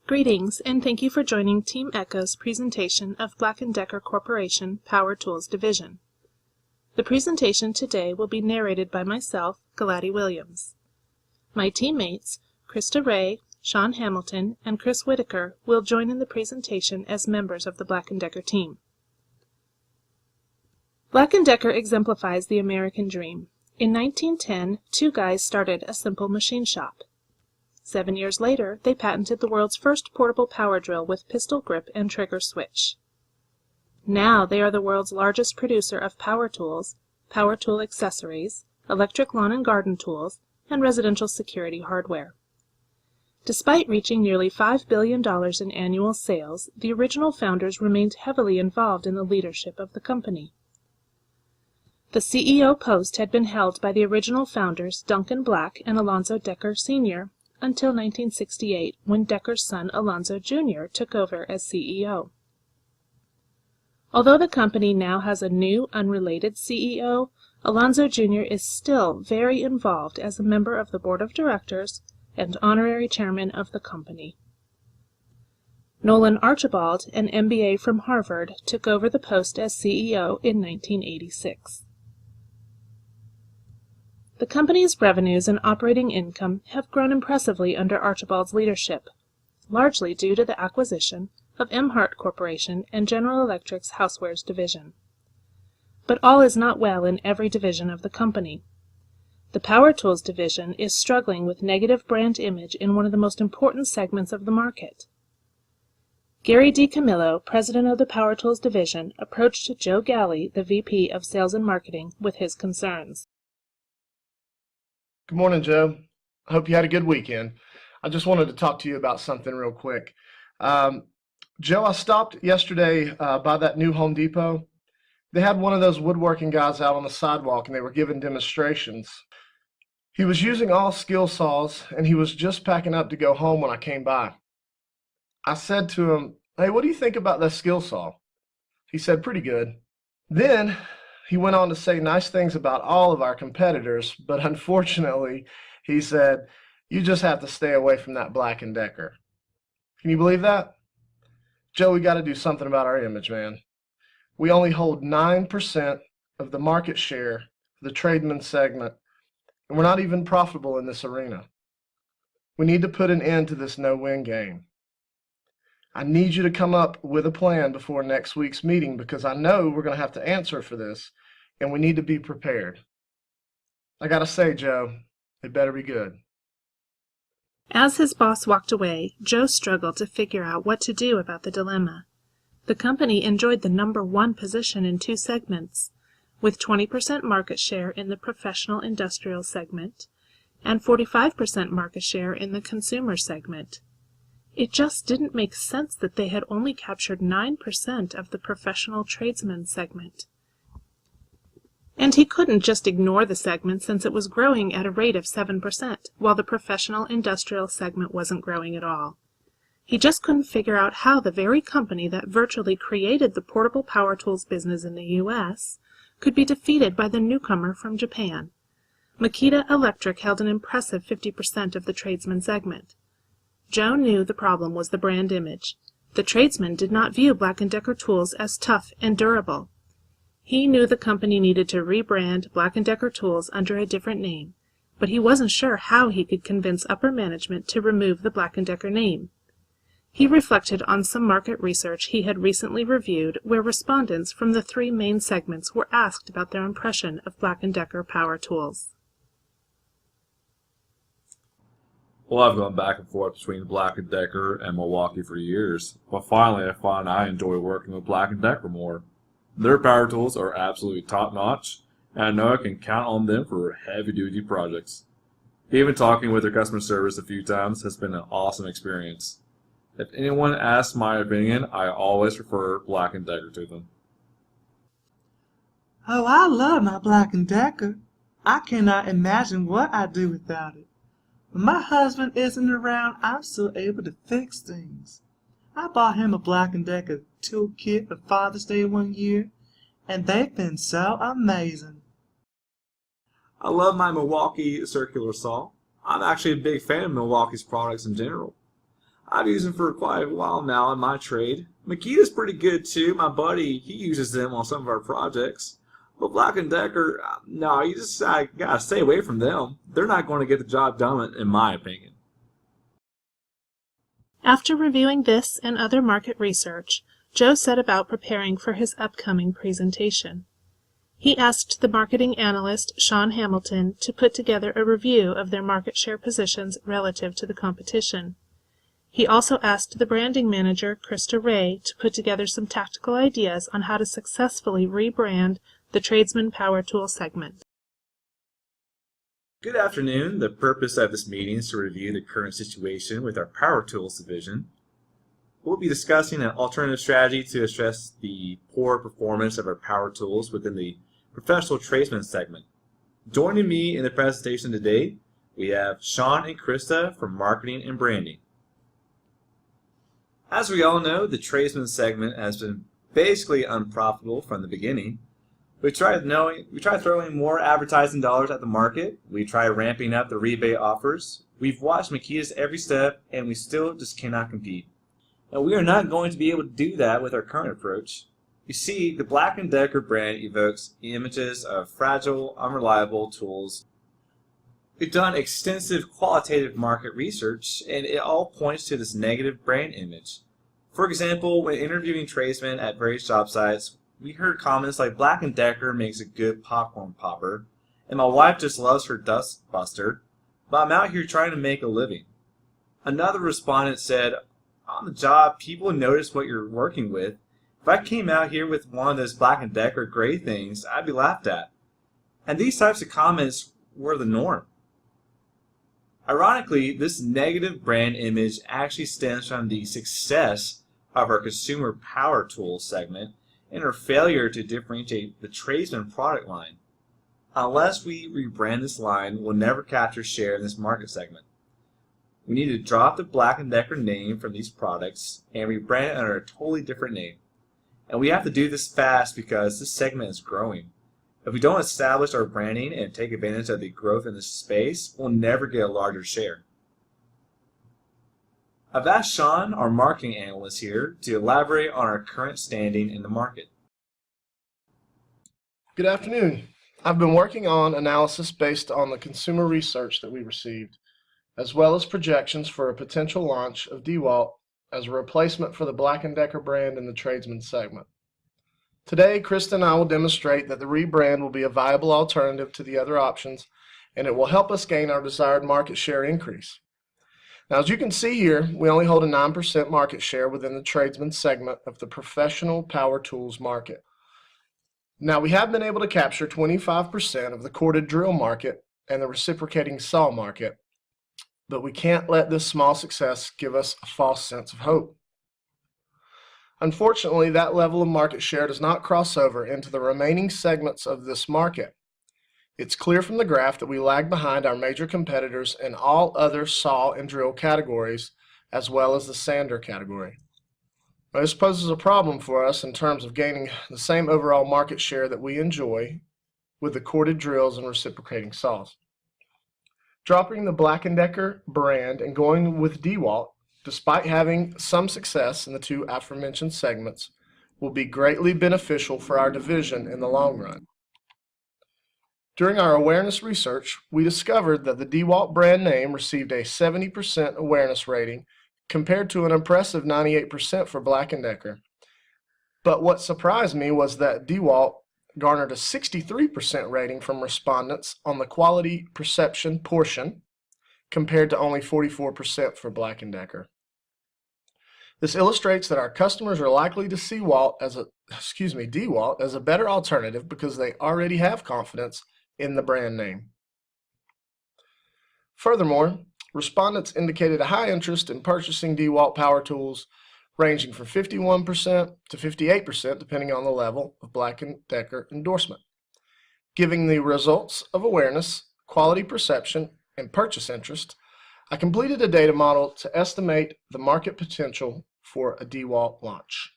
Greetings, and thank you for joining Team Echo's presentation of Black & Decker Corporation Power Tools Division. The presentation today will be narrated by myself, Galati Williams. My teammates, Krista Ray, Sean Hamilton, and Chris Whitaker will join in the presentation as members of the Black & Decker team. Black & Decker exemplifies the American dream. In 1910, two guys started a simple machine shop. 7 years later, they patented the world's first portable power drill with pistol grip and trigger switch. Now they are the world's largest producer of power tools, power tool accessories, electric lawn and garden tools, and residential security hardware. Despite reaching nearly $5 billion in annual sales, the original founders remained heavily involved in the leadership of the company. The CEO post had been held by the original founders Duncan Black and Alonzo Decker Sr., until 1968, when Decker's son Alonzo Jr. took over as CEO. Although the company now has a new, unrelated CEO, Alonzo Jr. is still very involved as a member of the board of directors and honorary chairman of the company. Nolan Archibald, an MBA from Harvard, took over the post as CEO in 1986. The company's revenues and operating income have grown impressively under Archibald's leadership, largely due to the acquisition of Emhart Corporation and General Electric's Housewares division. But all is not well in every division of the company. The Power Tools division is struggling with negative brand image in one of the most important segments of the market. Gary DiCamillo, president of the Power Tools division, approached Joe Galley, the VP of Sales and Marketing, with his concerns. Good morning, Joe. I hope you had a good weekend. I just wanted to talk to you about something real quick. Joe, I stopped yesterday by that new Home Depot. They had one of those woodworking guys out on the sidewalk and they were giving demonstrations. He was using all skill saws and he was just packing up to go home when I came by. I said to him, "Hey, what do you think about that skill saw?" He said, "Pretty good." Then he went on to say nice things about all of our competitors, but unfortunately, he said, "You just have to stay away from that Black & Decker." Can you believe that? Joe, we got to do something about our image, man. We only hold 9% of the market share for the tradesman segment, and we're not even profitable in this arena. We need to put an end to this no-win game. I need you to come up with a plan before next week's meeting because I know we're going to have to answer for this, and we need to be prepared. I got to say, Joe, it better be good. As his boss walked away, Joe struggled to figure out what to do about the dilemma. The company enjoyed the #1 position in two segments, with 20% market share in the professional industrial segment and 45% market share in the consumer segment. It just didn't make sense that they had only captured 9% of the professional tradesman segment. And he couldn't just ignore the segment since it was growing at a rate of 7%, while the professional industrial segment wasn't growing at all. He just couldn't figure out how the very company that virtually created the portable power tools business in the U.S. could be defeated by the newcomer from Japan. Makita Electric held an impressive 50% of the tradesman segment. Joe knew the problem was the brand image. The tradesmen did not view Black & Decker tools as tough and durable. He knew the company needed to rebrand Black & Decker tools under a different name, but he wasn't sure how he could convince upper management to remove the Black & Decker name. He reflected on some market research he had recently reviewed where respondents from the three main segments were asked about their impression of Black & Decker power tools. Well, I've gone back and forth between Black & Decker and Milwaukee for years, but finally I find I enjoy working with Black & Decker more. Their power tools are absolutely top-notch, and I know I can count on them for heavy-duty projects. Even talking with their customer service a few times has been an awesome experience. If anyone asks my opinion, I always refer Black & Decker to them. Oh, I love my Black & Decker. I cannot imagine what I'd do without it. When my husband isn't around, I'm still able to fix things. I bought him a Black & Decker tool kit for Father's Day one year, and they've been so amazing. I love my Milwaukee circular saw. I'm actually a big fan of Milwaukee's products in general. I've used them for quite a while now in my trade. Makita's pretty good too. My buddy, he uses them on some of our projects. But Black & Decker, no, you just gotta stay away from them. They're not going to get the job done, in my opinion. After reviewing this and other market research, Joe set about preparing for his upcoming presentation. He asked the marketing analyst, Sean Hamilton, to put together a review of their market share positions relative to the competition. He also asked the branding manager, Krista Ray, to put together some tactical ideas on how to successfully rebrand the Tradesman Power Tool segment. Good afternoon. The purpose of this meeting is to review the current situation with our Power Tools division. We'll be discussing an alternative strategy to address the poor performance of our power tools within the professional tradesman segment. Joining me in the presentation today, we have Sean and Krista from marketing and branding. As we all know, the tradesman segment has been basically unprofitable from the beginning. We tried throwing more advertising dollars at the market. We tried ramping up the rebate offers. We've watched Makita's every step, and we still just cannot compete. Now, we are not going to be able to do that with our current approach. You see, the Black & Decker brand evokes images of fragile, unreliable tools. We've done extensive qualitative market research, and it all points to this negative brand image. For example, when interviewing tradesmen at various job sites, we heard comments like Black & Decker makes a good popcorn popper, and my wife just loves her dust buster, but I'm out here trying to make a living. Another respondent said, on the job, people notice what you're working with. If I came out here with one of those Black & Decker gray things, I'd be laughed at. And these types of comments were the norm. Ironically, this negative brand image actually stems from the success of our consumer power tools segment and our failure to differentiate the tradesman product line. Unless we rebrand this line, we'll never capture share in this market segment. We need to drop the Black & Decker name from these products and rebrand it under a totally different name. And we have to do this fast because this segment is growing. If we don't establish our branding and take advantage of the growth in this space, we'll never get a larger share. I've asked Sean, our marketing analyst here, to elaborate on our current standing in the market. Good afternoon. I've been working on analysis based on the consumer research that we received, as well as projections for a potential launch of DeWalt as a replacement for the Black & Decker brand in the tradesman segment. Today, Krista and I will demonstrate that the rebrand will be a viable alternative to the other options, and it will help us gain our desired market share increase. Now, as you can see here, we only hold a 9% market share within the tradesman segment of the professional power tools market. Now, we have been able to capture 25% of the corded drill market and the reciprocating saw market, but we can't let this small success give us a false sense of hope. Unfortunately, that level of market share does not cross over into the remaining segments of this market. It's clear from the graph that we lag behind our major competitors in all other saw and drill categories, as well as the sander category. Now, this poses a problem for us in terms of gaining the same overall market share that we enjoy with the corded drills and reciprocating saws. Dropping the Black & Decker brand and going with DeWalt, despite having some success in the two aforementioned segments, will be greatly beneficial for our division in the long run. During our awareness research, we discovered that the DeWalt brand name received a 70% awareness rating compared to an impressive 98% for Black & Decker. But what surprised me was that DeWalt garnered a 63% rating from respondents on the quality perception portion compared to only 44% for Black & Decker. This illustrates that our customers are likely to see DeWalt as a better alternative because they already have confidence in the brand name. Furthermore, respondents indicated a high interest in purchasing DeWalt power tools, ranging from 51% to 58% depending on the level of Black & Decker endorsement. Giving the results of awareness, quality perception, and purchase interest, I completed a data model to estimate the market potential for a DeWalt launch.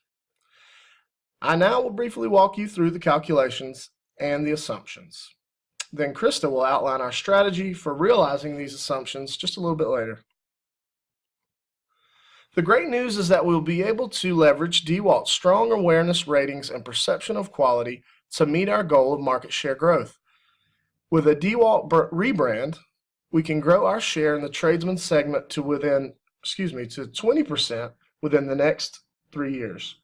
I now will briefly walk you through the calculations and the assumptions. Then Krista will outline our strategy for realizing these assumptions just a little bit later. The great news is that we'll be able to leverage DeWalt's strong awareness ratings and perception of quality to meet our goal of market share growth. With a DeWalt rebrand, we can grow our share in the tradesman segment to 20% within the next 3 years.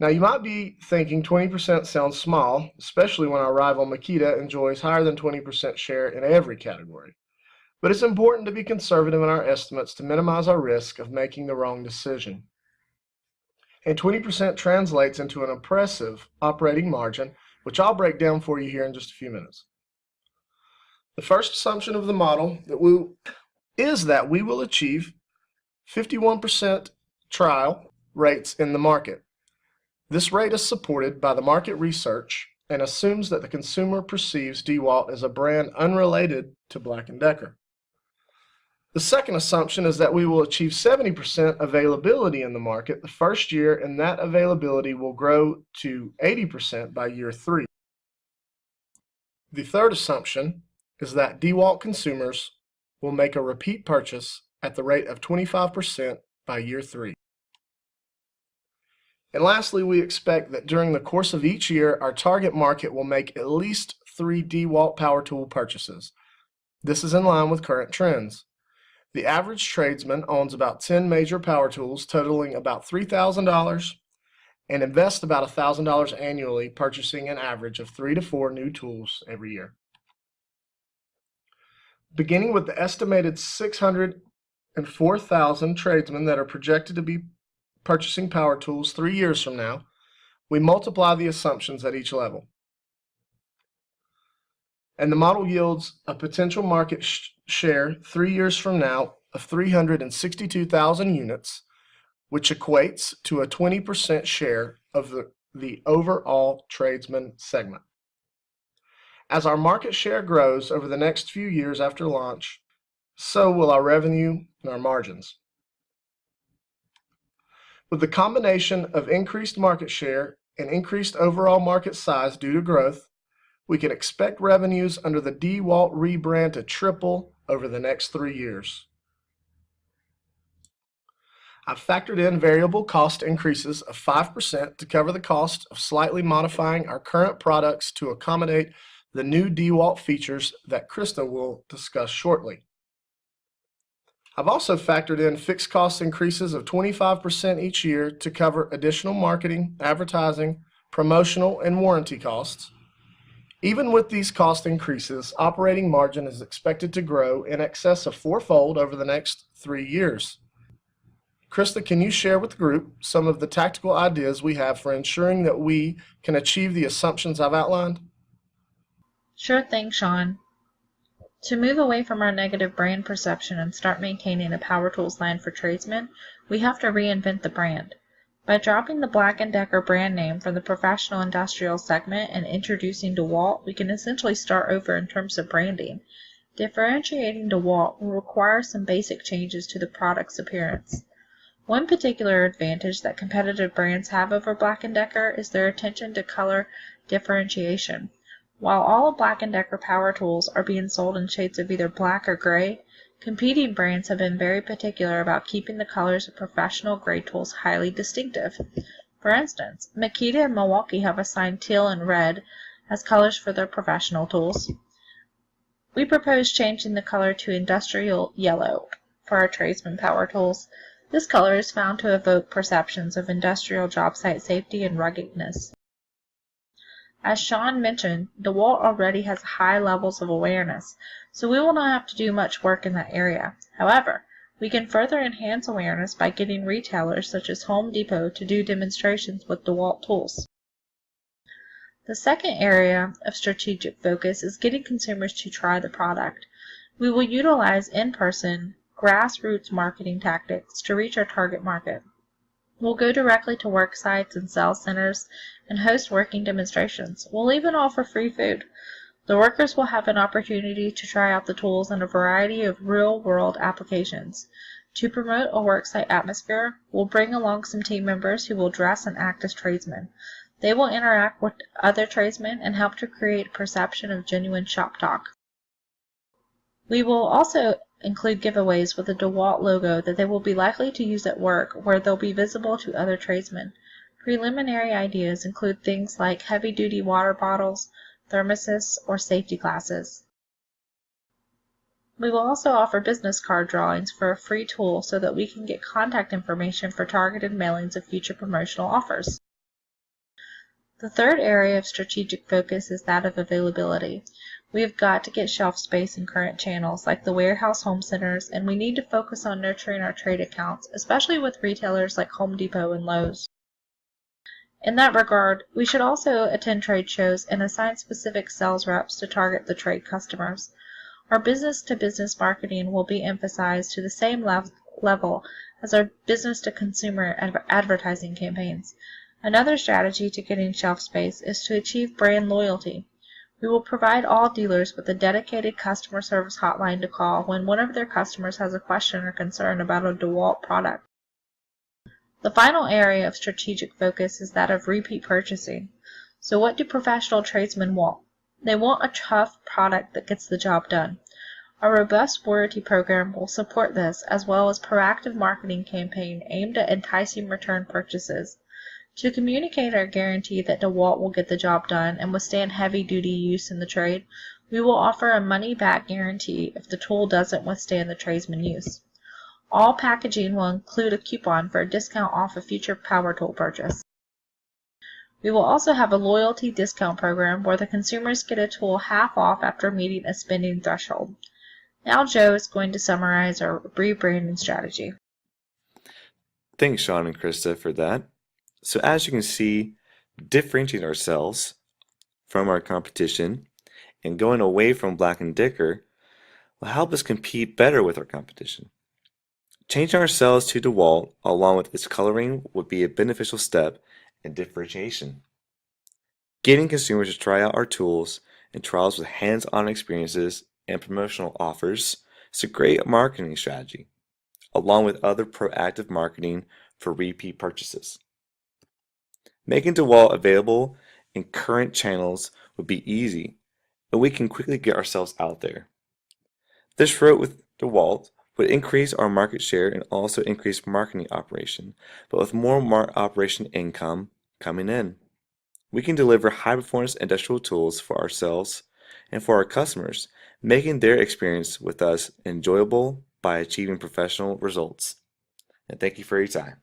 Now you might be thinking 20% sounds small, especially when our rival Makita enjoys higher than 20% share in every category. But it's important to be conservative in our estimates to minimize our risk of making the wrong decision. And 20% translates into an impressive operating margin, which I'll break down for you here in just a few minutes. The first assumption of the model is that we will achieve 51% trial rates in the market. This rate is supported by the market research and assumes that the consumer perceives DeWalt as a brand unrelated to Black & Decker. The second assumption is that we will achieve 70% availability in the market the first year, and that availability will grow to 80% by year 3. The third assumption is that DeWalt consumers will make a repeat purchase at the rate of 25% by year 3. And lastly, we expect that during the course of each year, our target market will make at least 3 DeWalt power tool purchases. This is in line with current trends. The average tradesman owns about 10 major power tools, totaling about $3,000, and invests about $1,000 annually, purchasing an average of 3 to 4 new tools every year. Beginning with the estimated 604,000 tradesmen that are projected to be purchasing power tools 3 years from now, we multiply the assumptions at each level. And the model yields a potential market share 3 years from now of 362,000 units, which equates to a 20% share of the overall tradesman segment. As our market share grows over the next few years after launch, so will our revenue and our margins. With the combination of increased market share and increased overall market size due to growth, we can expect revenues under the DeWalt rebrand to triple over the next 3 years. I've factored in variable cost increases of 5% to cover the cost of slightly modifying our current products to accommodate the new DeWalt features that Krista will discuss shortly. I've also factored in fixed cost increases of 25% each year to cover additional marketing, advertising, promotional, and warranty costs. Even with these cost increases, operating margin is expected to grow in excess of 4-fold over the next 3 years. Krista, can you share with the group some of the tactical ideas we have for ensuring that we can achieve the assumptions I've outlined? Sure thing, Sean. To move away from our negative brand perception and start maintaining a power tools line for tradesmen, we have to reinvent the brand. By dropping the Black & Decker brand name from the professional industrial segment and introducing DeWalt, we can essentially start over in terms of branding. Differentiating DeWalt will require some basic changes to the product's appearance. One particular advantage that competitive brands have over Black & Decker is their attention to color differentiation. While all of Black & Decker power tools are being sold in shades of either black or gray, competing brands have been very particular about keeping the colors of professional gray tools highly distinctive. For instance, Makita and Milwaukee have assigned teal and red as colors for their professional tools. We propose changing the color to industrial yellow for our tradesman power tools. This color is found to evoke perceptions of industrial job site safety and ruggedness. As Sean mentioned, DeWalt already has high levels of awareness, so we will not have to do much work in that area. However, we can further enhance awareness by getting retailers such as Home Depot to do demonstrations with DeWalt tools. The second area of strategic focus is getting consumers to try the product. We will utilize in-person, grassroots marketing tactics to reach our target market. We'll go directly to work sites and sales centers and host working demonstrations. We'll even offer free food. The workers will have an opportunity to try out the tools in a variety of real-world applications. To promote a worksite atmosphere, we'll bring along some team members who will dress and act as tradesmen. They will interact with other tradesmen and help to create a perception of genuine shop talk. We will also include giveaways with a DeWalt logo that they will be likely to use at work, where they'll be visible to other tradesmen. Preliminary ideas include things like heavy-duty water bottles, thermoses, or safety glasses. We will also offer business card drawings for a free tool so that we can get contact information for targeted mailings of future promotional offers. The third area of strategic focus is that of availability. We have got to get shelf space in current channels like the warehouse home centers, and we need to focus on nurturing our trade accounts, especially with retailers like Home Depot and Lowe's. In that regard, we should also attend trade shows and assign specific sales reps to target the trade customers. Our business-to-business marketing will be emphasized to the same level as our business-to-consumer advertising campaigns. Another strategy to getting shelf space is to achieve brand loyalty. We will provide all dealers with a dedicated customer service hotline to call when one of their customers has a question or concern about a DeWalt product. The final area of strategic focus is that of repeat purchasing. So what do professional tradesmen want? They want a tough product that gets the job done. A robust warranty program will support this, as well as proactive marketing campaign aimed at enticing return purchases. To communicate our guarantee that DeWalt will get the job done and withstand heavy-duty use in the trade, we will offer a money-back guarantee if the tool doesn't withstand the tradesman use. All packaging will include a coupon for a discount off a future power tool purchase. We will also have a loyalty discount program where the consumers get a tool half off after meeting a spending threshold. Now Joe is going to summarize our rebranding strategy. Thanks, Sean and Krista, for that. So as you can see, differentiating ourselves from our competition and going away from Black & Decker will help us compete better with our competition. Changing ourselves to DeWalt along with its coloring would be a beneficial step in differentiation. Getting consumers to try out our tools and trials with hands-on experiences and promotional offers is a great marketing strategy, along with other proactive marketing for repeat purchases. Making DeWalt available in current channels would be easy, and we can quickly get ourselves out there. This route with DeWalt would increase our market share and also increase marketing operation, but with more operation income coming in. We can deliver high-performance industrial tools for ourselves and for our customers, making their experience with us enjoyable by achieving professional results. And thank you for your time.